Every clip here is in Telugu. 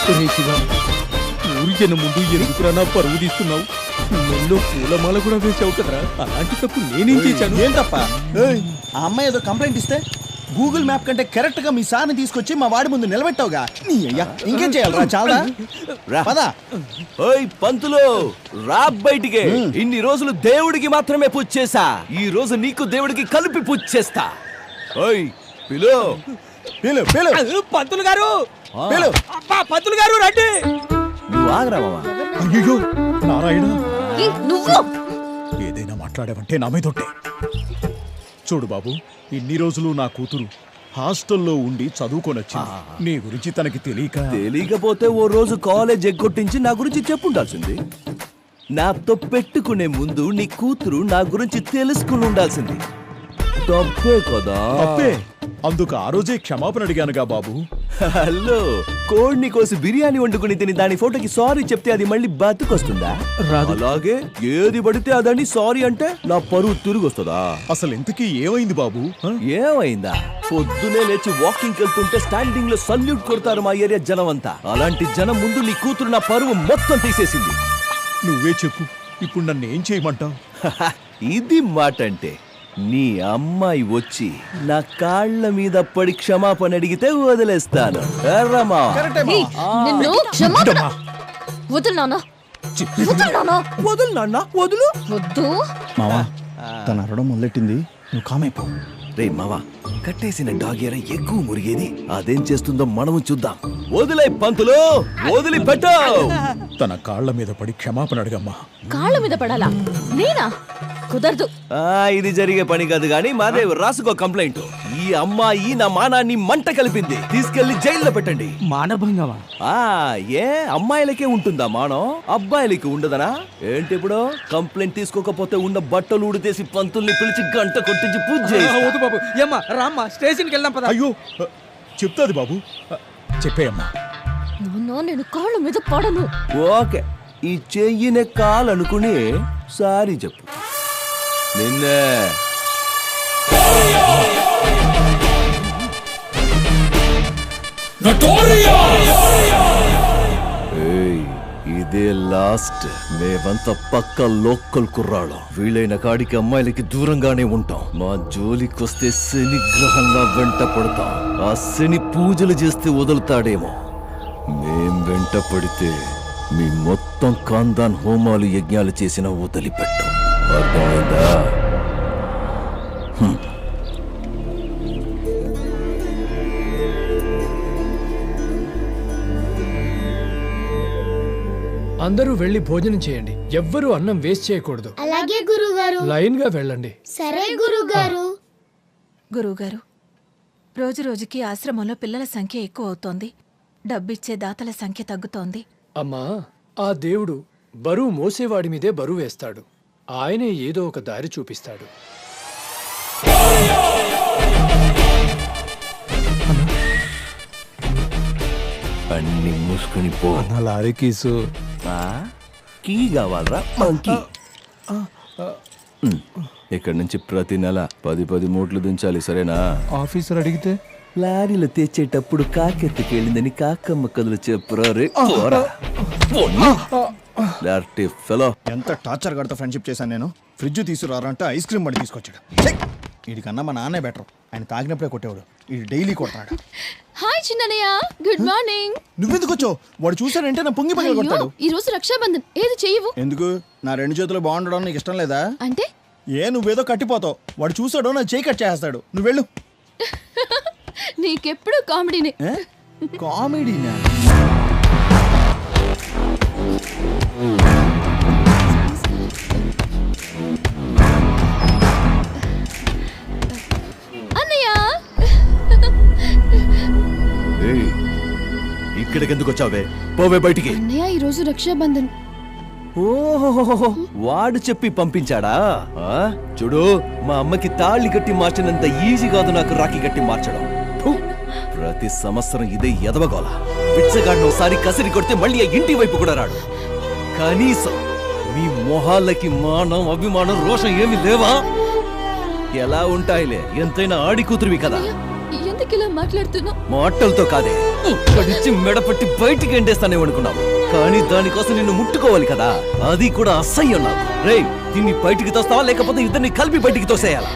ఊరి జనం ముందు ఎందుకురా నా పరువు తీస్తున్నావు? నువ్వు పూలమాల కూడా వేసావు కదరా, అలాంటి తప్పు నేనేం చేశాను? ఏం తప్ప? ఆ అమ్మాయి ఏదో కంప్లైంట్ ఇస్తే గూగుల్ మ్యాప్ కంటే కరెక్ట్ గా మీ సార్ని తీసుకొచ్చి మా వాడి ముందు నిలబెట్టావుగా. నీ అయ్యా ఇంకేం చేయాలరా? చాలా పదా. ఓయ్ పంతులు, రా బయటికి. ఇన్ని రోజులు దేవుడికి మాత్రమే పూజ చేశా, ఈ రోజు నీకు దేవుడికి కలిపి పూజ చేస్తా. ఓయ్ పిలు పిలు పిలు. పంతులు గారు, పిలు. అబ్బా పంతులు గారు రండి. నువ్వు ఆగరా మావా. అయ్యో నారాయణ, నువ్వు ఏదైనా మాట్లాడావంటే నా మీద ఒట్టే. చూడు బాబు, ఇన్ని రోజులు నా కూతురు హాస్టల్లో ఉండి చదువుకొనొచ్చింది. నీ గురించి తనకి తెలియకపోతే ఓ రోజు కాలేజ్ ఎగ్గొట్టించి నా గురించి చెప్పుండాల్సింది. నాతో పెట్టుకునే ముందు నీ కూతురు నా గురించి తెలుసుకుని ఉండాల్సింది. తప్పే కదా? తప్పే. అందుకు ఆ రోజే క్షమాపణ అడిగానుగా బాబు. హలో, కోడిని కోసి బిర్యానీ వండుకుని తిని దాని ఫోటోకి సారీ చెప్తే అది మళ్ళీ బతుకొస్తుందా? అలాగే ఏది పడితే అదని సారీ అంటే నా పరువు తిరిగి వస్తుందా? అసలు ఇంతకీ ఏమైంది బాబు? ఏమైందా? పొద్దునే లేచి వాకింగ్ వెళ్తుంటే స్టాండింగ్ లో సల్యూట్ కొడతారు మా ఏరియా జనం అంతా. అలాంటి జనం ముందు నీ కూతురు నా పరువు మొత్తం తీసేసింది. నువ్వే చెప్పు, ఇప్పుడు నన్ను ఏం చేయమంటావు? ఇది మాట అంటే, నీ అమ్మాయి వచ్చి నా కాళ్ళ మీద పడి క్షమాపణ అడిగితే వదిలేస్తాను. వద్దు మావా, తన అరవడం మొదలెట్టింది, నువ్వు కామైపో. రే మావా, కట్టేసిన డాగేర ఎక్కువ మురిగేది, అదేం చేస్తుందో మనము చూద్దాం. వదిలే పంతులు, వదిలిపెట్టు. తన కాళ్ళ మీద పడి క్షమాపణ అడగమ్మా. కాళ్ళ మీద పడాలా? నేనా? కుదరదు. ఇది జరిగే పని కాదు గాని మాదేవ్ రాసుకో కంప్లైంట్. ఈ అమ్మాయి నా మానాన్ని మంట కలిపింది, తీసుకెళ్లి జైల్లో పెట్టండి. మానభంగమా? ఏ అమ్మాయిలకే ఉంటుందా మానం, అబ్బాయిలకి ఉండదనా ఏంటి? ఇప్పుడు కంప్లైంట్ తీసుకోకపోతే ఉన్న బట్టలు ఊడితేసి పంతుల్ని పిలిచి గంట కొట్టించి పూజ చేయి. బాబు ఏమ్మా రామ్మా, స్టేషన్కి వెళ్దాం పద. అయ్యో చెప్తాది బాబు, చెప్పేయమ్మా. నేను కాళ్ళ మీద పడను. ఓకే, ఈ చెయ్యినే కాలనుకుని సారీ చెప్పు. నిన్నే ఇదే లాస్ట్. మేమంతా పక్క లోకల్ కుర్రాళ్ళం. వీలైన కాడికి అమ్మాయిలకి దూరంగానే ఉంటాం. మా జోలికొస్తే శని గ్రహంగా వెంట పడతాం. ఆ శని పూజలు చేస్తే వదులుతాడేమో. మేం వెంట పడితే మీ మొత్తం ఖాందాన్ హోమాలు యజ్ఞాలు చేసిన వదిలిపెట్టాం. అర్థమైందా? అందరూ వెళ్ళి భోజనం చేయండి. ఎవ్వరూ అన్నం వేస్ట్ చేయకూడదు. అలాగే గురుగారు. లైన్ గా వెళ్ళండి. సరే గురుగారు. గురువుగారు, రోజు రోజుకి ఆశ్రమంలో పిల్లల సంఖ్య ఎక్కువ అవుతోంది. డబ్బిచ్చే దాతల సంఖ్య తగ్గుతోంది. అమ్మా, ఆ దేవుడు బరువు మోసేవాడి మీదే బరువు వేస్తాడు. ఆయనే ఏదో ఒక దారి చూపిస్తాడు. అన్ని మూసుకుని పో. లారీ కీసు కీ కావాలరా మంకీ? ఇక్కడ నుంచి ప్రతి నెల 10 మూట్లు దించాలి, సరేనా? ఆఫీసర్ అడిగితే లారీలు తెచ్చేటప్పుడు కాకెత్తుకెళ్ళిందని కాకమ్మ కథలు చెప్పురా. రే ఎంత టార్చర్ గడతా ఫ్రెండ్షిప్ చేశాను నేను. ఫ్రిడ్జ్ తీసుకురారంటే ఐస్ క్రీమ్ పడి తీసుకొచ్చాడు. వీడికన్నా మా నాన్నే బెటర్. ఆయన తాగినప్పుడే కొట్టేవాడు, వీడు డైలీ కొడతాడు. Hi Chinnayya, good morning. నువ్వెందుకు వచ్చావు? వాడు చూసాడంటే నా పొంగి పగల కొడతాడు. ఈ రోజు రక్షాబంధన్, ఏది చెయ్యవు? ఎందుకు? నా 2 చేతులు బాగుండడం నీకు ఇష్టం లేదా? అంటే నువ్వేదో కట్టిపోతావు. వాడు చూసాడో నా చేయి కట్ చేస్తాడు. నువ్వు వెళ్ళు. నీకెప్పుడు కామెడీనే. కామెడీనా? అన్నయ్య, ఇక్కడికి ఎందుకు వచ్చావే? పోవే బయటికి. అన్నయ్య, ఈ రోజు రక్షాబంధన్. ఓహో, వాడు చెప్పి పంపించాడా? చూడు, మా అమ్మకి తాళి కట్టి మార్చినంత ఈజీ కాదు నాకు రాఖీ కట్టి మార్చడం. ప్రతి సంవత్సరం ఇదే ఎదవగోల. పిచ్చగాడిని ఒకసారి కసిరి కొడితే మళ్ళీ ఆ ఇంటి వైపు కూడా రాడు. కనీసం మీ మొహాలకి మానం, అభిమానం, రోషం ఏమి లేవా? ఎలా ఉంటాయిలే, ఎంతైనా ఆడి కూతురువి కదా. ఎందుకు ఎందుకు ఇలా మాట్లాడుతున్నావు? మాటలతో కాదే ఇక్కడిచ్చి మెడపట్టి బయటికి ఎండేస్తానే అనుకున్నావు, కానీ దానికోసం నిన్ను ముట్టుకోవాలి కదా, అది కూడా అసహ్యం నాకు. రేయ్, దీన్ని బయటికి తోస్తావా లేకపోతే ఇద్దరిని కలిపి బయటికి తోసేయాలా?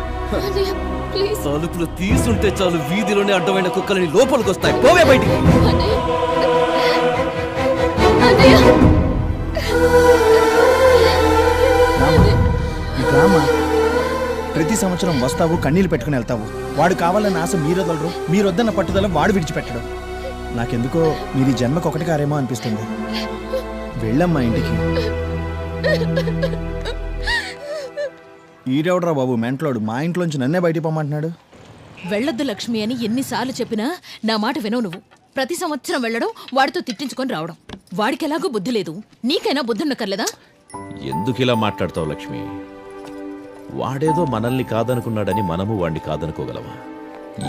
అన్నయ్య ప్లీజ్. తలుపులు తీసుంటే చాలు వీధిలోనే అడ్డమైన కుక్కలని లోపలికి వస్తాయి. పోవే బయటికి. అన్నయ్య అన్నయ్య రామా, ప్రతి సంవత్సరం వస్తావు, కన్నీళ్ళు పెట్టుకుని వెళ్తావు. వాడు కావాలన్న ఆశ మీరొదలరు, మీరొద్దన్న పట్టుదల వాడు విడిచిపెట్టడు. నాకెందుకో మీరు ఈ జన్మకు ఒకటి కారేమో అనిపిస్తుంది. వెళ్ళమ్మా ఇంటికి. ఈడెవడరా బాబు మెంట్లోడు, మా ఇంట్లోంచి నన్నే బయటికి పొమ్మంటున్నాడు. వెళ్ళొద్దు లక్ష్మి అని ఎన్నిసార్లు చెప్పినా నా మాట వినవు నువ్వు. ప్రతి సంవత్సరం వెళ్ళడం, వాడితో తిట్టించుకొని రావడం. వాడికి ఎలాగో బుద్ధి లేదు, నీకైనా బుద్ధి ఉండక్కర్లేదా? ఎందుకు ఇలా మాట్లాడతావు లక్ష్మి? వాడేదో మనల్ని కాదనుకున్నాడని మనము వాడిని కాదనుకోగలమా?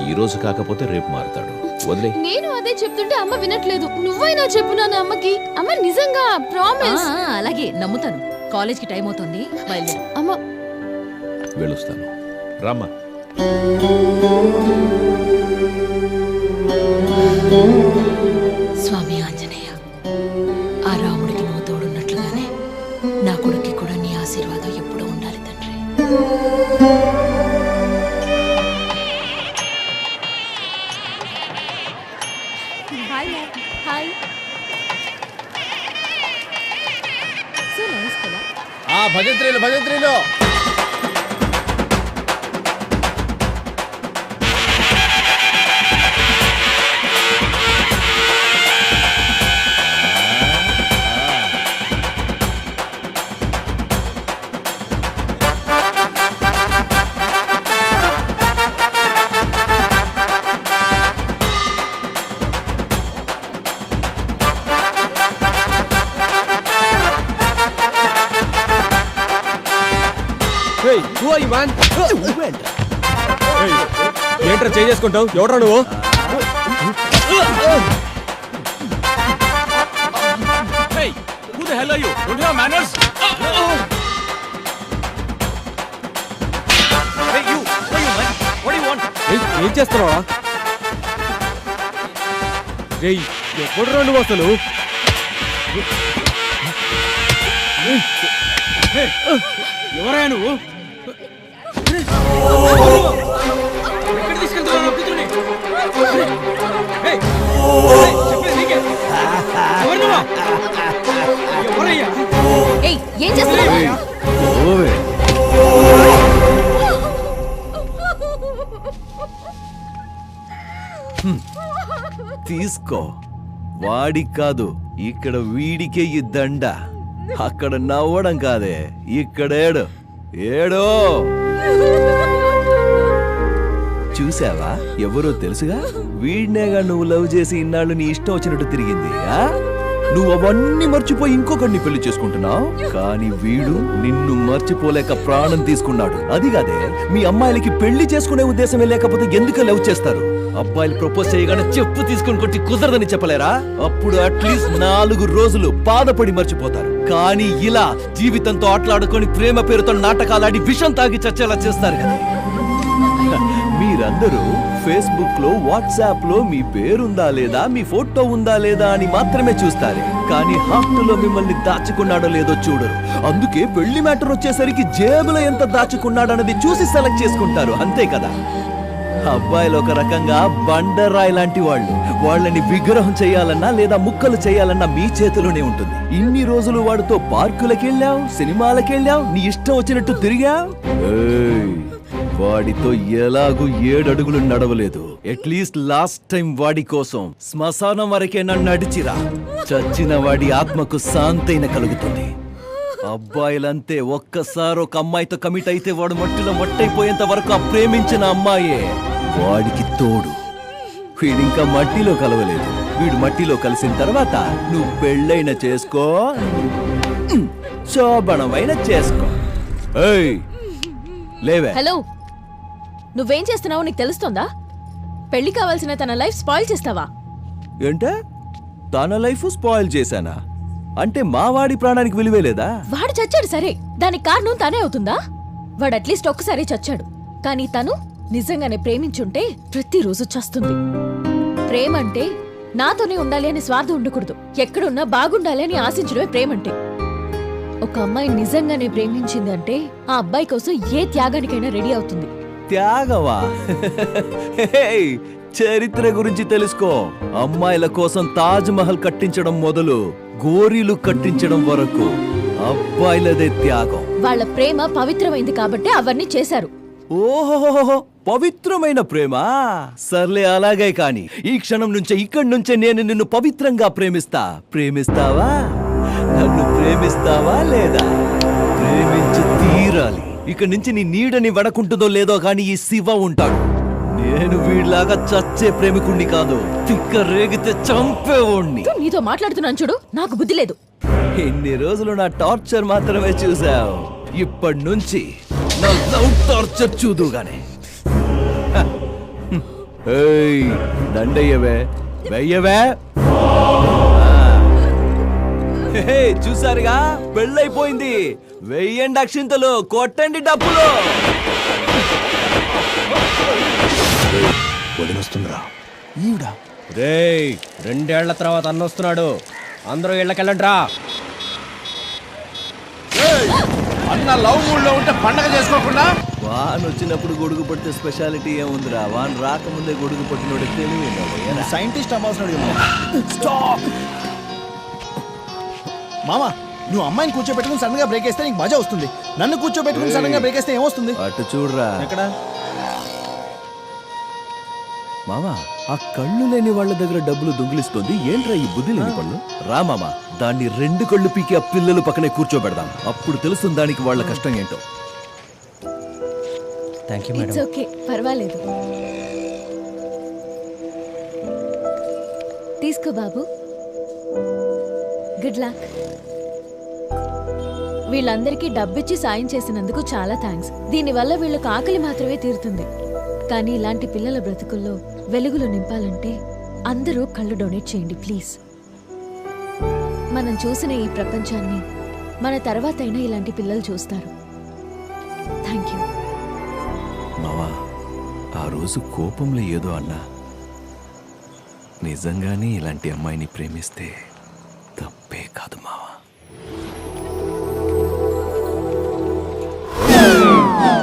ఈ రోజు కాకపోతే రేపు మారుతాడు. వదిలే. నేను అదే చెప్తుంటే అమ్మ వినట్లేదు. నువ్వైనా చెప్పు నాన్న అమ్మకి. అమ్మ నిజంగా ప్రామిస్. అలాగే నమ్ముతాను. కాలేజ్కి టైం అవుతుంది, బయలుదేరు. అమ్మ వెళ్ళొస్తాను. రామ్మా. స్వామి ఆంజనేయ, ఆ రాముడికి నువ్వు తోడున్నట్లుగానే నా కొడుక్కి కూడా నీ ఆశీర్వాదం ఎప్పుడూ ఉండాలి తండ్రి. Hi ma'am. Hi. So nice కదా. భజంత్రీలు భజంత్రీలు. ఏంట్రా చేసుకుంటావు? ఎవడ్రా నువ్వు? ఏం చేస్తున్నావా? ఎవడ్రా నువ్వు అసలు? ఎవరా నువ్వు? ఏయ్, ఏం చేస్తున్నావు? ఓవే. తీసుకో. వాడికి కాదు, ఇక్కడ వీడికే ఈ దండ. అక్కడ నవ్వడం కాదే, ఇక్కడ ఏడు ఏడో. చూసావా, ఎవరో తెలుసుగా? వీడినేగా నువ్వు లవ్ చేసి ఇన్నాళ్ళు నీ ఇష్టం వచ్చినట్టు తిరిగింది. నువ్వు అవన్నీ మర్చిపోయి ఇంకొకరిని పెళ్లి చేసుకుంటున్నావు, కానీ వీడు నిన్ను మర్చిపోలేక ప్రాణం తీసుకున్నాడు. అది కాదే, మీ అమ్మాయిలకి పెళ్లి చేసుకునే ఉద్దేశమే లేకపోతే ఎందుకు లవ్ చేస్తారు? అబ్బాయిలు ప్రపోజ్ చేయగానే చెప్పు తీసుకుని కొట్టి కుదరదని చెప్పలేరా? అప్పుడు అట్లీస్ట్ 4 రోజులు బాధపడి మర్చిపోతారు. కానీ ఇలా జీవితంతో ఆటలాడుకొని ప్రేమ పేరుతో నాటకాలాడి విషం తాగి చచ్చేలా చేస్తారు కదా. మీరందరూ ఫేస్బుక్ లో, వాట్సాప్ లో మీ పేరుందా లేదా, మీ ఫోటో ఉందా లేదా అని మాత్రమే చూస్తారు, కానీ హార్ట్లో మిమ్మల్ని దాచుకున్నాడో లేదో చూడరు. అందుకే పెళ్లి మ్యాటర్ వచ్చేసరికి జేబులో ఎంత దాచుకున్నాడన్నది చూసి సెలెక్ట్ చేసుకుంటారు, అంతే కదా. అబ్బాయిలు ఒక రకంగా బండరాయి లాంటి వాళ్ళు. వాళ్ళని విగ్రహం చేయాలన్నా లేదా ముక్కలు చేయాలన్నా మీ చేతిలోనే ఉంటుంది. ఇన్ని రోజులు వాడితో పార్కులకెళ్ళావు, సినిమాలకెళ్ళావు, నీ ఇష్టం వచ్చినట్టు తిరిగావు. వాడితో ఎలాగూ 7 అడుగులు నడవలేదు. అట్లీస్ట్ లాస్ట్ టైం వాడి కోసం శ్మశానం వరకే నన్ను నడిచిరా. చచ్చిన వాడి ఆత్మకు శాంతైన కలుగుతుంది. అబ్బాయిలంతే, ఒక్కసారి ఒక అమ్మాయితో కమిట్ అయితే వాడు మట్టిలో మట్టయిపోయేంత వరకు ఆ ప్రేమించిన అమ్మాయే వాడికి తోడు. వీడింకా మట్టిలో కలవలేదు. వీడు మట్టిలో కలిసిన తర్వాత నువ్వు పెళ్ళైన చేసుకో, శోభనమైన చేసుకో. లేవే. హలో, నువ్వేం చేస్తున్నావో నీకు తెలుస్తుందా? పెళ్లి కావాల్సిన తన లైఫ్ స్పాయిల్ చేస్తావా? ఏంటే, తన లైఫ్ స్పాయిల్ చేశానా? అంటే మా వాడి ప్రాణానికి విలువే లేదా? వాడు చచ్చాడు సరే, దానికి కారణం తనే అవుతుందా? వాడు అట్లీస్ట్ ఒక్కసారి చచ్చాడు, కానీ తను నిజంగానే ప్రేమించుంటే ప్రతిరోజు చస్తుంది. ప్రేమ అంటే నాతోనే ఉండాలి అని స్వార్థం ఉండకూడదు. ఎక్కడున్నా బాగుండాలి అని ఆశించడమే ప్రేమంటే. ఒక అమ్మాయి నిజంగానే ప్రేమించింది అంటే ఆ అబ్బాయి కోసం ఏ త్యాగానికైనా రెడీ అవుతుంది. త్యాగవా? హేయ్, చరిత్ర గురించి తెలుసుకో. అమ్మాయిల కోసం తాజ్ మహల్ కట్టించడం మొదలు గోరీలు కట్టించడం వరకు అబ్బాయిలదే త్యాగం. వాళ్ళ ప్రేమ పవిత్రమైంది కాబట్టి అవన్నీ చేశారు. ఓహోహోహో, పవిత్రమైన ప్రేమ. సర్లే, అలాగే కాని ఈ క్షణం నుంచే ఇక్కడి నుంచే నేను నిన్ను పవిత్రంగా ప్రేమిస్తా. ప్రేమిస్తావా? నన్ను ప్రేమిస్తావా లేదా? ప్రేమించి తీరాలి. ఇక్కడి నుంచి నీ నీడని వడకుంటుందో లేదో కానీ ఈ శివ ఉంటాడు. నేను వీడిలాగా చచ్చే ప్రేమికుణ్ణి కాదు, తిక్క రేగితే చంపేవాణ్ణి. నీతో మాట్లాడుతున్నాను చూడు, నాకు బుద్ధి లేదు. ఇన్ని రోజులు నా టార్చర్ మాత్రమే చూసావు. ఇప్పటి నుంచి నా లవ్ టార్చర్ చూదుగానే. దండయ్యవే, వెయ్యవే. చూసారుగా, పెళ్ళైపోయింది. వెయ్యండి అక్షింతలు, కొట్టండి డబ్బులు. వదినొస్తుందిరా ఈవిడ. రేయ్, 2 ఏళ్ల తర్వాత అన్న వస్తున్నాడు. అందరూ ఇళ్ళకెళ్ళండ్రా. అన్న లవ్ మూడ్ లో ఉంటే పండగ చేసుకోకుండా. వాన్ వచ్చినప్పుడు గొడుగు పడితే స్పెషాలిటీ ఏముందిరా? వాన్ రాకముందే గొడుగు పట్టినోడు తెలివి సైంటిస్ట్ అవ్వాల్సిన మామా, నువ్వు అమ్మాయిని కూర్చోబెట్టుకుని సడన్ గా బ్రేక్ వేస్తే నీకు మజా వస్తుంది. నన్ను కూర్చోబెట్టుకుని సడన్ గా బ్రేక్ వేస్తే ఏమొస్తుంది? అటు చూడరా. ఎక్కడ మామా, ఆ కళ్ళు లేని వాళ్ళ దగ్గర డబ్బులు దొంగిలిస్తోంది ఏంట్రా ఈ బుద్ధి లేని పళ్ళు? రా మామా, దాన్ని 2 కళ్ళు పీకి ఆ పిల్లలు పక్కనే కూర్చోబెడదాం. అప్పుడు తెలుస్తుంది దానికి వాళ్ళ కష్టం ఏంటో. థ్యాంక్ యూ ఇట్స్ ఓకే, పర్వాలేదు. తీసుకో బాబు. Good luck. వీళ్ళందరికీ డబ్బిచ్చి సాయం చేసినందుకు చాలా థ్యాంక్స్. దీనివల్ల వీళ్ళకు ఆకలి మాత్రమే తీరుతుంది. కానీ ఇలాంటి పిల్లల బ్రతుకుల్లో వెలుగులు నింపాలంటే అందరూ కళ్ళు డొనేట్ చేయండి ప్లీజ్. మనం చూసిన ఈ ప్రపంచాన్ని మన తర్వాతైనా ఇలాంటి పిల్లలు చూస్తారు. Thank you. మావా, ఆ రోజు కోపంలో ఏదో అన్నా. నిజంగానే ఇలాంటి అమ్మాయిని ప్రేమిస్తే తప్పే కాదు మావా.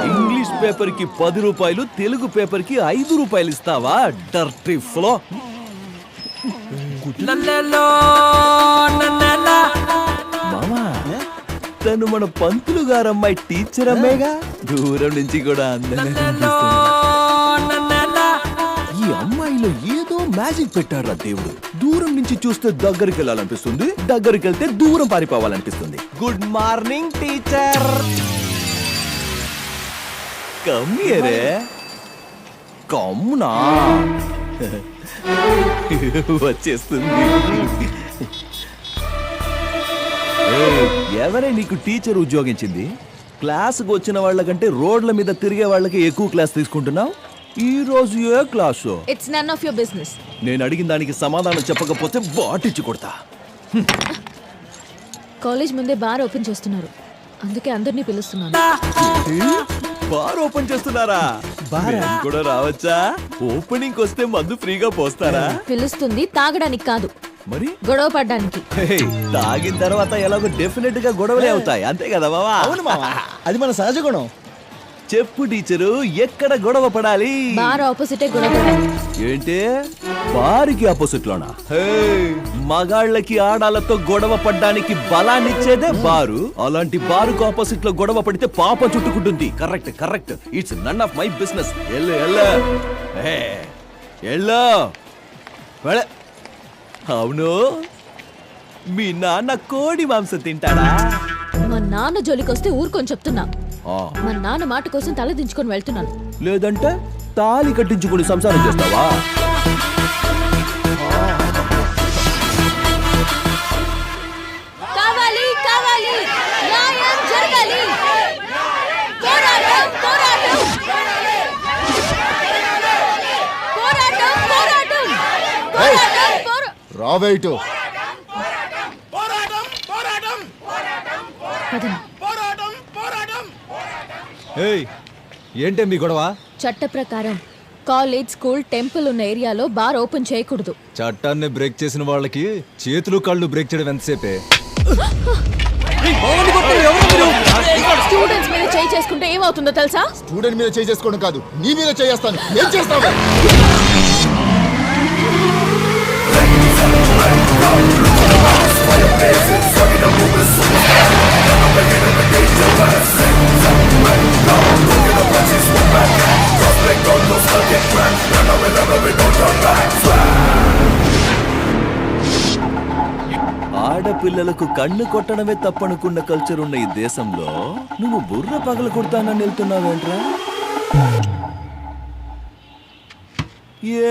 ఇంగ్లీష్ పేపర్ కి 10 రూపాయలు, తెలుగు పేపర్ కి 5 రూపాయలు ఇస్తావా? Dirty flow. మామా, తను మన పంతులు గారమ్మాయి టీచర్ అమ్మేగా. దూరం నుంచి కూడా అందంగా కనిపిస్తుంది. ఈ అమ్మాయిలో ఏదో మ్యాజిక్ పెట్టారా దేవుడు. దూరం నుంచి చూస్తే దగ్గరికి వెళ్ళాలనిపిస్తుంది, దగ్గరికి వెళ్తే దూరం పారిపోవాలనిపిస్తుంది. Good morning teacher. కమ్మియరే కమ్మునా వచ్చేస్తుంది. ఎవరే నీకు టీచర్ ఉద్యోగించింది? క్లాసుకు వచ్చిన వాళ్ళకంటే రోడ్ల మీద తిరిగే వాళ్ళకి ఎక్కువ క్లాస్ తీసుకుంటున్నావు. ఈ రోజు ఏ class? It's none of your business. నేను అడిగిన దానికి సమాధానం చెప్పకపోతే బాటిచ్చి కొడతా. కాలేజ్ ముందే బార్ ఓపెన్ చేస్తున్నారు, అందుకే అందరినీ పిలుస్తున్నాను. బార్ ఓపెన్ చేస్తున్నారా? బార్ కూడా రావచ్చా? ఓపెనింగ్ వస్తే మందు ఫ్రీగా పోస్తారా? పిలుస్తుంది తాగడానికి కాదు, మరి గొడవ పడ్డానికి. తాగిన తర్వాత ఎలాగో డెఫినెట్ గా గొడవలే అవుతాయి, అంతే కదా బావా? అవును మావా, అది మన సహజ గుణం. చెప్పు టీచరు, ఎక్కడ గొడవ పడాలి? బార్ ఆపోజిటే గొడవ పడాలి. ఏంటి బారికి ఆపోజిట్ లోనా? మగాళ్ళకి ఆడాలతో గొడవ పడ్డానికి బలాన్నిచ్చేదే బారు. అలాంటి బారుకు ఆపోజిట్ లో గొడవ పడితే పాపం చుట్టుకుంటుంది. Correct correct. It's none of my business. ఎల్లు ఎల్లు ఎల్లు. అవును, మీ నాన్న కోడి మాంసం తింటాడా? మా నాన్న జోలికొస్తే ఊరుకొని చెప్తున్నా. మా నాన్న మాట కోసం తల దించుకొని వెళ్తున్నాను. లేదంటే తాళి కట్టించుకుని సంసారం చేస్తావా? కావాలి కావాలి, న్యాయం జరగాలి. పోరాటం పోరాటం పోరాటం పోరాటం పోరాటం. రావేటు పదండి. ఏయ్, ఏంటే మీ గొడవ? చట్ట ప్రకారం కాలేజ్, స్కూల్, టెంపుల్ ఉన్న ఏరియాలో బార్ ఓపెన్ చేయకూడదు. చట్టాన్ని బ్రేక్ చేసిన వాళ్ళకి చేతులు కాళ్ళు బ్రేక్ చేయడం ఎంతసేపే? స్టూడెంట్స్ మీద చేయి చేసుకుంటే ఏమవుతుందో తెలుసా? స్టూడెంట్ మీద చేసుకోవడం కాదు, నీ మీద చేస్తాను. ఏం చేస్తావు? ఆడపిల్లలకు కన్ను కొట్టడమే తప్పనుకున్న కల్చర్ ఉన్న ఈ దేశంలో నువ్వు బుర్ర పగల కొడతానని వెళ్తున్నావేంట్రా?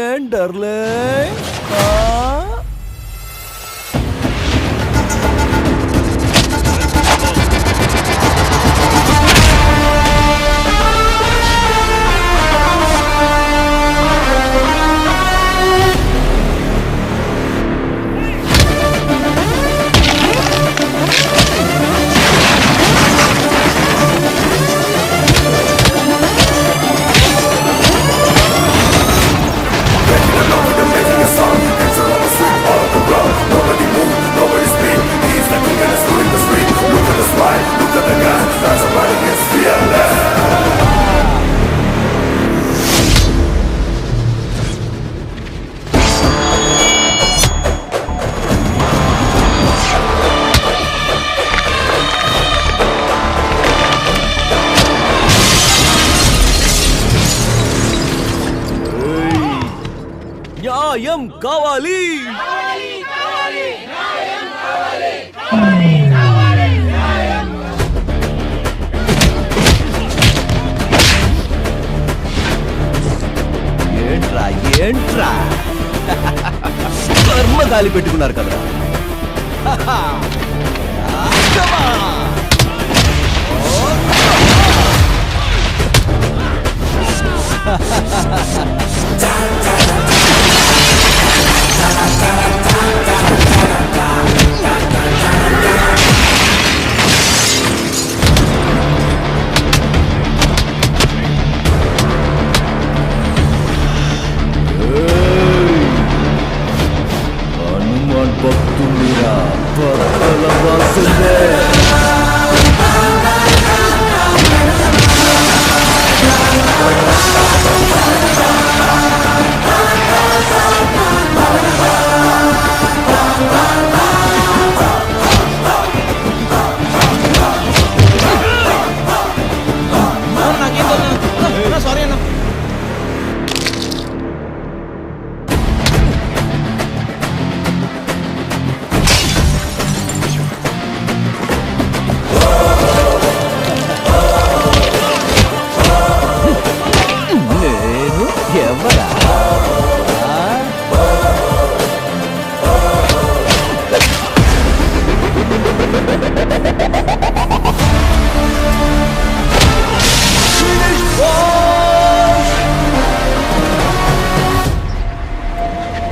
ఏం డర్లే? న్యాయం కావాలి. ఏంట్రా కర్మ గాలి పెట్టుకున్నారు కదా.